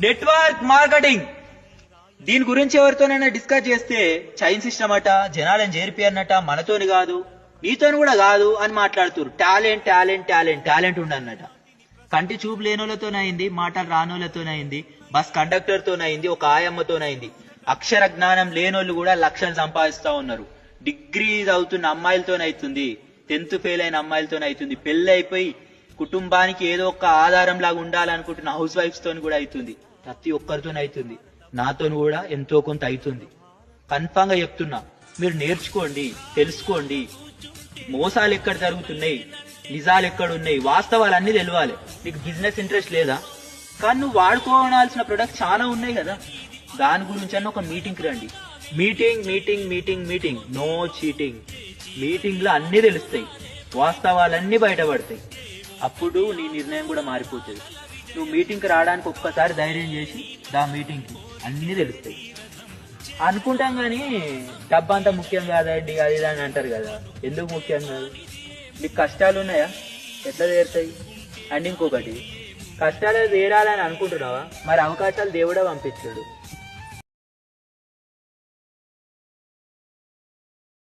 Network marketing దీని గురించి ఎవరితోనైనా డిస్కస్ చేస్తే చైన్ సిస్టమ్ అట, జనాలను చేరిపోయన్నట, మనతోని కాదు నీతోని కూడా కాదు అని మాట్లాడుతున్నారు. టాలెంట్ టాలెంట్ టాలెంట్ టాలెంట్ ఉండన్నట. కంటి చూపు లేనోళ్ళతోనైంది, మాటలు రానోళ్ళతోనైంది, బస్ కండక్టర్ తోనైంది, ఒక ఆయమ్మతోనైంది. అక్షర జ్ఞానం లేనోళ్ళు కూడా లక్షలు సంపాదిస్తా ఉన్నారు. డిగ్రీ చదువుతున్న అమ్మాయిలతోనైతుంది, 10th ఫెయిల్ అయిన అమ్మాయిలతోనైతుంది, పెళ్లి అయిపోయి కుటుంబానికి ఏదో ఒక ఆధారం లాగా ఉండాలనుకుంటున్న హౌస్ వైఫ్స్ తోని కూడా అవుతుంది. ప్రతి ఒక్కరితో అవుతుంది. నాతోని కూడా ఎంతో కొంత అవుతుంది. కన్ఫామ్ గా చెప్తున్నా, మీరు నేర్చుకోండి, తెలుసుకోండి. మోసాలు ఎక్కడ జరుగుతున్నాయి, నిజాలు ఎక్కడ ఉన్నాయి, వాస్తవాలు అన్ని తెలియాలి. నీకు బిజినెస్ ఇంట్రెస్ట్ లేదా? కానీ నువ్వు వాడుకోవాల్సిన ప్రొడక్ట్స్ చాలా ఉన్నాయి కదా, దాని గురించి అన్న ఒక మీటింగ్కి రండి. Meeting meeting meeting meeting, no cheating. Meeting లో అన్ని తెలుస్తాయి, వాస్తవాలన్నీ బయటపడతాయి. అప్పుడు నీ నిర్ణయం కూడా మారిపోతుంది. నువ్వు మీటింగ్కి రావడానికి ఒక్కసారి ధైర్యం చేసి దా మీటింగ్కి, అన్ని తెలుస్తాయి. అనుకుంటాం కానీ డబ్బు అంతా ముఖ్యం కాదండి, అది ఇది అని అంటారు కదా. ఎందుకు ముఖ్యం కాదు? నీకు కష్టాలు ఉన్నాయా? ఎట్లా తీరుతాయి? అండ్ ఇంకొకటి, కష్టాలు తీరాలని అనుకుంటున్నావా? మరి అవకాశాలు దేవుడే పంపించాడు.